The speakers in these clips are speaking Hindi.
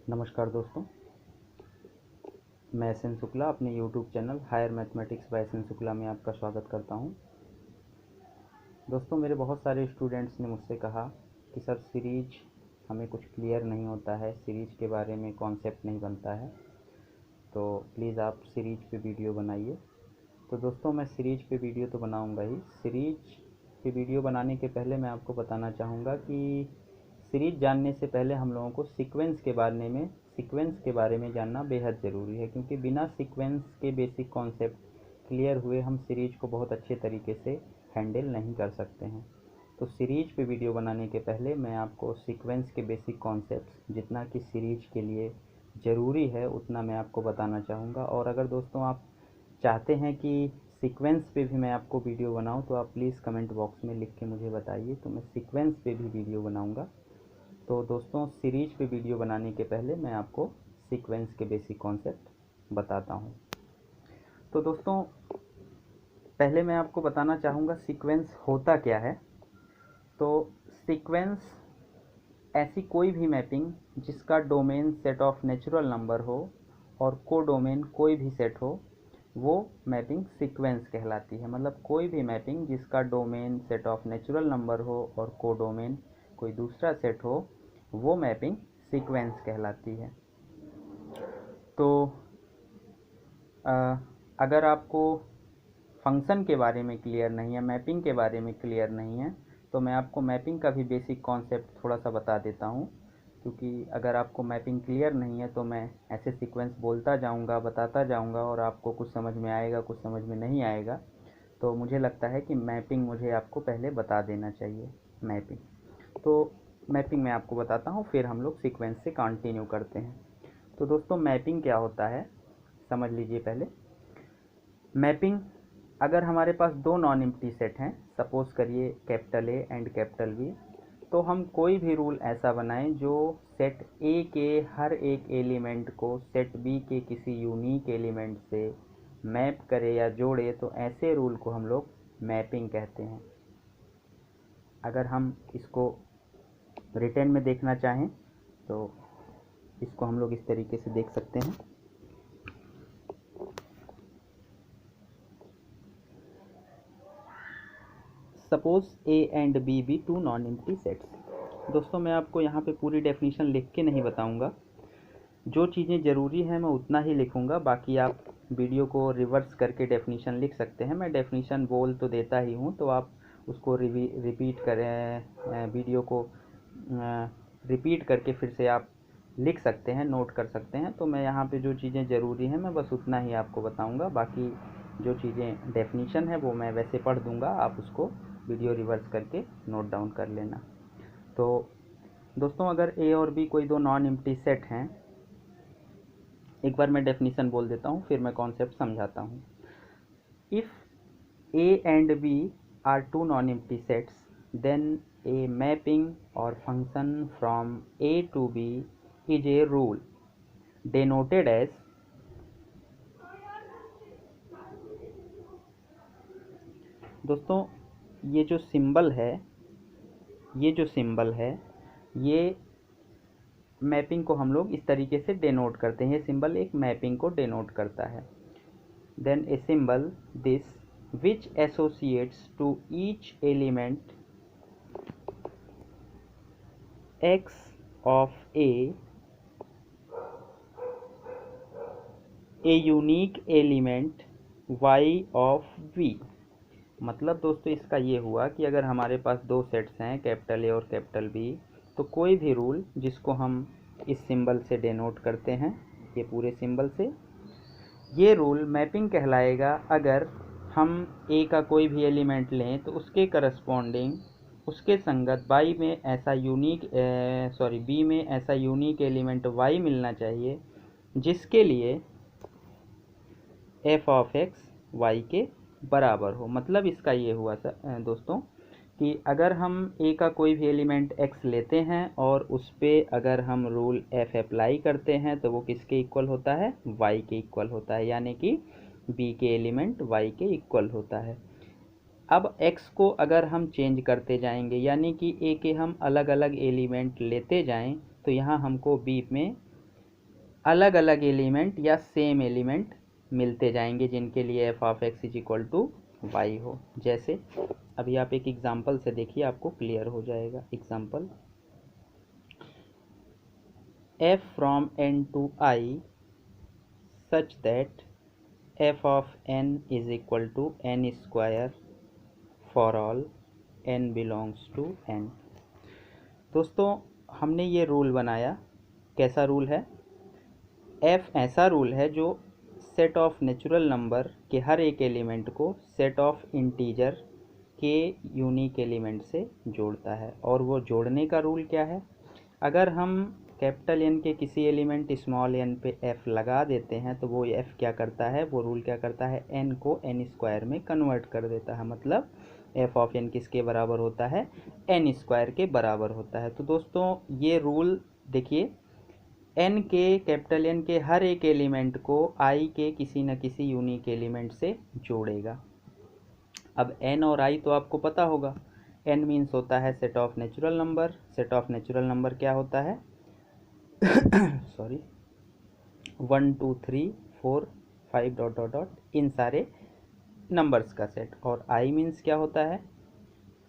नमस्कार दोस्तों, मैं एस एन शुक्ला अपने YouTube channel higher mathematics by S N Shukla में आपका स्वागत करता हूं। दोस्तों, मेरे बहुत सारे स्टूडेंट्स ने मुझसे कहा कि सर सीरीज हमें कुछ क्लियर नहीं होता है, सीरीज के बारे में कॉन्सेप्ट नहीं बनता है, तो प्लीज़ आप सीरीज पे वीडियो बनाइए। तो दोस्तों, मैं सीरीज पे वीडियो तो बनाऊंगा ही। सीरीज पे वीडियो बनाने के पहले मैं आपको बताना चाहूँगा कि सीरीज जानने से पहले हम लोगों को सीक्वेंस के बारे में जानना बेहद ज़रूरी है, क्योंकि बिना सीक्वेंस के बेसिक कॉन्सेप्ट क्लियर हुए हम सीरीज को बहुत अच्छे तरीके से हैंडल नहीं कर सकते हैं। तो सीरीज पे वीडियो बनाने के पहले मैं आपको सीक्वेंस के बेसिक कॉन्सेप्ट्स जितना कि सीरीज के लिए ज़रूरी है उतना मैं आपको बताना चाहूँगा। और अगर दोस्तों आप चाहते हैं कि सीक्वेंस पे भी मैं आपको वीडियो बनाऊं तो आप प्लीज़ कमेंट बॉक्स में लिख के मुझे बताइए, तो मैं सीक्वेंस पे भी वीडियो बनाऊंगा। तो दोस्तों, सीरीज पे वीडियो बनाने के पहले मैं आपको सीक्वेंस के बेसिक कॉन्सेप्ट बताता हूं। तो दोस्तों, पहले मैं आपको बताना चाहूँगा सीक्वेंस होता क्या है। तो सीक्वेंस ऐसी कोई भी मैपिंग जिसका domain set of natural number हो और कोडोमेन कोई भी सेट हो, वो मैपिंग सीक्वेंस कहलाती है। मतलब कोई भी मैपिंग जिसका domain set of natural number हो और कोडोमेन कोई दूसरा सेट हो, वो मैपिंग सीक्वेंस कहलाती है। तो अगर आपको फंक्शन के बारे में क्लियर नहीं है, मैपिंग के बारे में क्लियर नहीं है, तो मैं आपको मैपिंग का भी बेसिक कॉन्सेप्ट थोड़ा सा बता देता हूँ। क्योंकि अगर आपको मैपिंग क्लियर नहीं है तो मैं ऐसे सीक्वेंस बोलता जाऊँगा, बताता जाऊँगा, और आपको कुछ समझ में आएगा, कुछ समझ में नहीं आएगा। तो मुझे लगता है कि मैपिंग मुझे आपको पहले बता देना चाहिए। तो मैपिंग मैं आपको बताता हूँ, फिर हम लोग सीक्वेंस से कंटिन्यू करते हैं। तो दोस्तों, मैपिंग क्या होता है समझ लीजिए पहले। मैपिंग, अगर हमारे पास दो नॉन एम्प्टी सेट हैं, सपोज करिए capital A and capital B, तो हम कोई भी रूल ऐसा बनाएं जो सेट ए के हर एक एलिमेंट को सेट बी के किसी यूनिक एलिमेंट से मैप करे या जोड़े, तो ऐसे रूल को हम लोग मैपिंग कहते हैं। अगर हम इसको रिटर्न में देखना चाहें तो इसको हम लोग इस तरीके से देख सकते हैं। Suppose A and B be two non empty sets. दोस्तों, मैं आपको यहाँ पे पूरी डेफिनेशन लिख के नहीं बताऊँगा, जो चीज़ें ज़रूरी हैं मैं उतना ही लिखूँगा, बाकी आप वीडियो को रिवर्स करके डेफिनेशन लिख सकते हैं। मैं डेफिनेशन बोल तो देता ही हूँ, तो आप उसको रिपीट करें, वीडियो को रिपीट करके फिर से आप लिख सकते हैं, नोट कर सकते हैं। तो मैं यहाँ पे जो चीज़ें ज़रूरी हैं मैं बस उतना ही आपको बताऊँगा, बाकी जो चीज़ें डेफिनेशन है वो मैं वैसे पढ़ दूँगा, आप उसको वीडियो रिवर्स करके नोट डाउन कर लेना। तो दोस्तों, अगर ए और बी कोई दो नॉन एम्प्टी सेट हैं, एक बार मैं डेफिनेशन बोल देता हूँ, फिर मैं कॉन्सेप्ट समझाता हूँ। If A and B are two non empty sets, then a mapping or function from A to B is a rule denoted as दोस्तों, ये जो सिंबल है ये मैपिंग को हम लोग इस तरीके से डेनोट करते हैं। ये सिंबल एक मैपिंग को डेनोट करता है। Then a symbol this which associates to each element x of a unique element y of v। मतलब दोस्तों, इसका ये हुआ कि अगर हमारे पास दो सेट्स हैं, कैपिटल ए और कैपिटल बी, तो कोई भी रूल जिसको हम इस सिंबल से डेनोट करते हैं, ये पूरे सिंबल से, ये रूल मैपिंग कहलाएगा। अगर हम ए का कोई भी एलिमेंट लें तो उसके करस्पॉन्डिंग, उसके संगत बी में ऐसा यूनिक एलिमेंट y मिलना चाहिए जिसके लिए f ऑफ x y के बराबर हो। मतलब इसका ये हुआ दोस्तों कि अगर हम a का कोई भी एलिमेंट x लेते हैं और उस पर अगर हम रूल f अप्लाई करते हैं तो वो किसके इक्वल होता है, y के इक्वल होता है, यानी कि b के एलिमेंट y के इक्वल होता है। अब x को अगर हम चेंज करते जाएंगे, यानी कि a के हम अलग अलग एलिमेंट लेते जाएं, तो यहाँ हमको b में अलग अलग एलिमेंट या सेम एलिमेंट मिलते जाएंगे जिनके लिए f of x is equal to y हो। जैसे अभी आप एक एग्जांपल से देखिए, आपको क्लियर हो जाएगा। Example, f from n to I such that f of n is equal to n square for all n belongs to n। दोस्तों हमने ये रूल बनाया, कैसा रूल है? f ऐसा रूल है जो सेट ऑफ नेचुरल नंबर के हर एक एलिमेंट को सेट ऑफ इंटीजर के यूनिक एलिमेंट से जोड़ता है। और वो जोड़ने का रूल क्या है? अगर हम कैपिटल एन के किसी एलिमेंट स्मॉल एन पे एफ लगा देते हैं तो वो एफ क्या करता है, वो रूल क्या करता है, एन को एन स्क्वायर में कन्वर्ट कर देता है। मतलब एफ ऑफ एन किसके बराबर होता है, एन स्क्वायर के बराबर होता है। तो दोस्तों ये रूल देखिए, एन के, कैपिटल एन के हर एक एलिमेंट को आई के किसी न किसी यूनिक एलिमेंट से जोड़ेगा। अब एन और आई तो आपको पता होगा, एन मीन्स होता है set of natural number. Set of natural number क्या होता है sorry 1 2 3 4 5 dot dot dot in सारे नंबर्स का सेट। और आई मीन्स क्या होता है,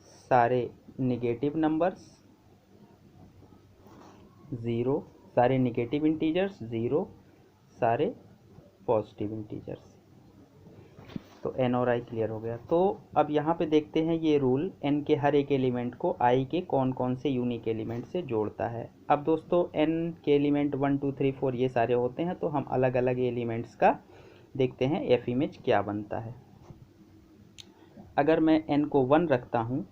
सारे नेगेटिव नंबर्स, ज़ीरो, सारे नेगेटिव इंटीजर्स ज़ीरो, सारे पॉजिटिव इंटीजर्स। तो एन और आई क्लियर हो गया। तो अब यहाँ पे देखते हैं ये रूल एन के हर एक एलिमेंट को आई के कौन कौन से यूनिक एलिमेंट से जोड़ता है। अब दोस्तों एन के एलिमेंट 1 2 3 4 ये सारे होते हैं, तो हम अलग अलग एलिमेंट्स का देखते हैं एफ इमेज क्या बनता है। अगर मैं एन को 1 रखता हूँ,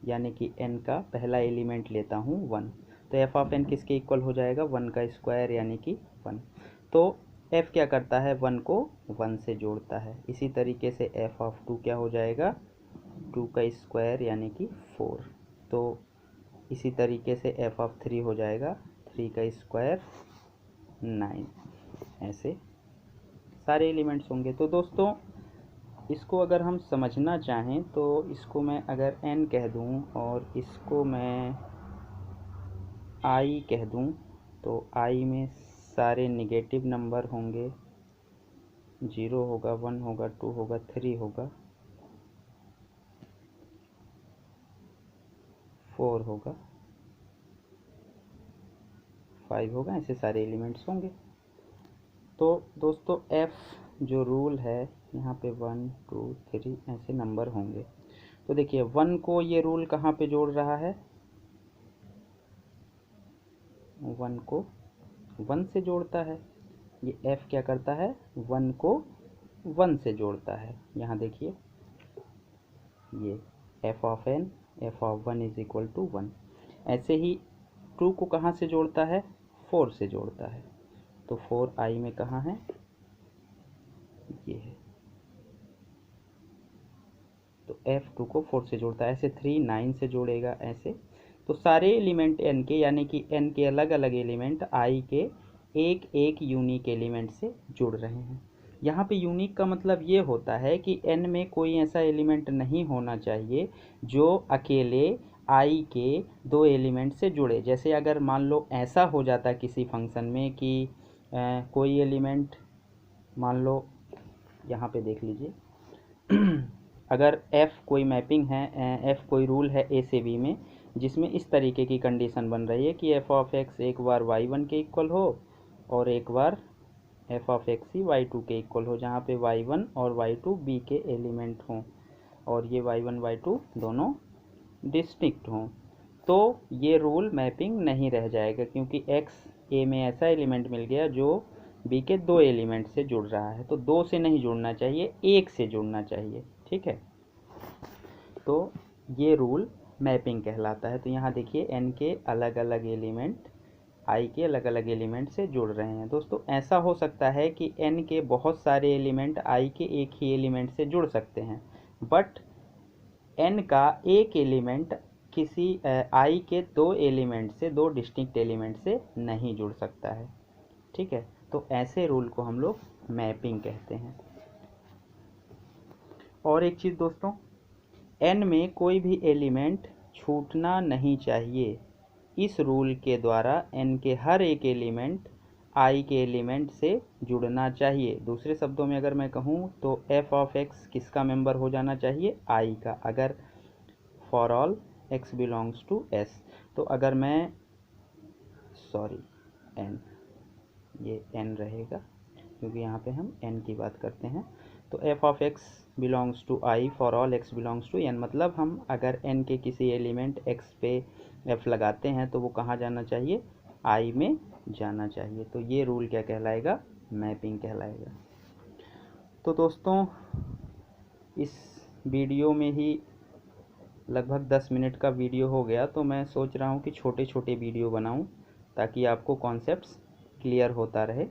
यानी कि एन का पहला एलिमेंट लेता हूँ 1, तो एफ ऑफ एन किसके इक्वल हो जाएगा, 1 का स्क्वायर यानी कि 1। तो f क्या करता है, 1 को 1 से जोड़ता है। इसी तरीके से f ऑफ 2 क्या हो जाएगा, 2 का स्क्वायर यानी कि 4। तो इसी तरीके से f ऑफ 3 हो जाएगा 3 का स्क्वायर 9। ऐसे सारे एलिमेंट्स होंगे। तो दोस्तों इसको अगर हम समझना चाहें तो इसको मैं अगर n कह दूं और इसको मैं i कह दूं, तो i में सारे नेगेटिव नंबर होंगे, 0 होगा, 1 होगा, 2 होगा, 3 होगा, 4 होगा, 5 होगा, ऐसे सारे एलिमेंट्स होंगे। तो दोस्तों f जो रूल है यहाँ पे 1 2 3 ऐसे नंबर होंगे। तो देखिए 1 को ये रूल कहाँ पे जोड़ रहा है, 1 को 1 से जोड़ता है। ये f क्या करता है, 1 को 1 से जोड़ता है। यहाँ देखिए ये f of n, f of 1 is equal to 1। ऐसे ही 2 को कहाँ से जोड़ता है, 4 से जोड़ता है। तो 4 i में कहाँ है, ये है। तो f2 को 4 से जोड़ता है। ऐसे 3 9 से जोड़ेगा ऐसे। तो सारे एलिमेंट n के, यानी कि n के अलग अलग एलिमेंट i के एक एक यूनिक एलिमेंट से जुड़ रहे हैं। यहाँ पे यूनिक का मतलब ये होता है कि n में कोई ऐसा एलिमेंट नहीं होना चाहिए जो अकेले i के 2 एलिमेंट से जुड़े। जैसे अगर मान लो ऐसा हो जाता किसी फंक्शन में कि कोई एलिमेंट, मान लो यहाँ पे देख लीजिए अगर f कोई मैपिंग है, f कोई रूल है a से b में, जिसमें इस तरीके की कंडीशन बन रही है कि f ऑफ x एक बार y1 के इक्वल हो और एक बार f of x he y2 के इक्वल हो, जहाँ पे y1 और y2 b के एलिमेंट हों और ये y1 y2 दोनों डिस्टिंक्ट हों, तो ये रूल मैपिंग नहीं रह जाएगा, क्योंकि x a में ऐसा एलिमेंट मिल गया जो b के 2 एलिमेंट से जुड़ रहा है। तो 2 से नहीं जुड़ना चाहिए, 1 से जुड़ना चाहिए, ठीक है। तो ये रूल मैपिंग कहलाता है। तो यहाँ देखिए n के अलग अलग एलिमेंट i के अलग अलग एलिमेंट से जुड़ रहे हैं। दोस्तों ऐसा हो सकता है कि n के बहुत सारे एलिमेंट i के एक ही एलिमेंट से जुड़ सकते हैं, बट n का एक एलिमेंट किसी i के 2 एलिमेंट से, 2 डिस्टिंक्ट एलिमेंट से नहीं जुड़ सकता है, ठीक है। तो ऐसे रूल को हम लोग मैपिंग कहते हैं। और एक चीज़ दोस्तों, n में कोई भी एलिमेंट छूटना नहीं चाहिए। इस रूल के द्वारा n के हर एक एलिमेंट आई के एलिमेंट से जुड़ना चाहिए। दूसरे शब्दों में अगर मैं कहूँ तो एफ ऑफ एक्स किसका मेंबर हो जाना चाहिए, आई का, अगर for all x belongs to S. तो अगर मैं एन, ये एन रहेगा क्योंकि यहाँ पे हम एन की बात करते हैं। तो f of x belongs to I for all x belongs to N, मतलब हम अगर एन के किसी एलिमेंट एक्स पे एफ लगाते हैं तो वो कहाँ जाना चाहिए, आई में जाना चाहिए। तो ये रूल क्या कहलाएगा, मैपिंग कहलाएगा। तो दोस्तों इस वीडियो में ही लगभग 10 मिनट का वीडियो हो गया, तो मैं सोच रहा हूँ कि छोटे छोटे वीडियो बनाऊँ ताकि आपको कॉन्सेप्ट्स क्लियर होता रहे।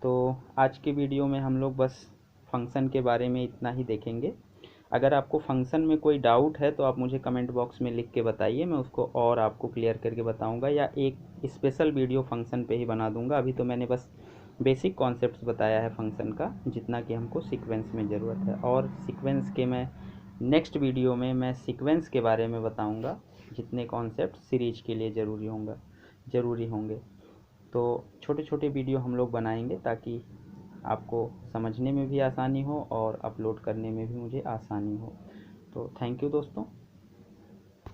तो आज के वीडियो में हम लोग बस फंक्शन के बारे में इतना ही देखेंगे। अगर आपको फंक्शन में कोई डाउट है तो आप मुझे कमेंट बॉक्स में लिख के बताइए, मैं उसको और आपको क्लियर करके बताऊंगा, या एक स्पेशल वीडियो फंक्शन पे ही बना दूंगा। अभी तो मैंने बस बेसिक कॉन्सेप्ट्स बताया है फंक्शन का, जितना कि हमको सीक्वेंस में ज़रूरत है। और सीक्वेंस के मैं नेक्स्ट वीडियो में मैं सीक्वेंस के बारे में बताऊंगा, जितने कॉन्सेप्ट सीरीज के लिए ज़रूरी होंगे। तो छोटे छोटे वीडियो हम लोग बनाएंगे ताकि आपको समझने में भी आसानी हो और अपलोड करने में भी मुझे आसानी हो। तो थैंक यू दोस्तों।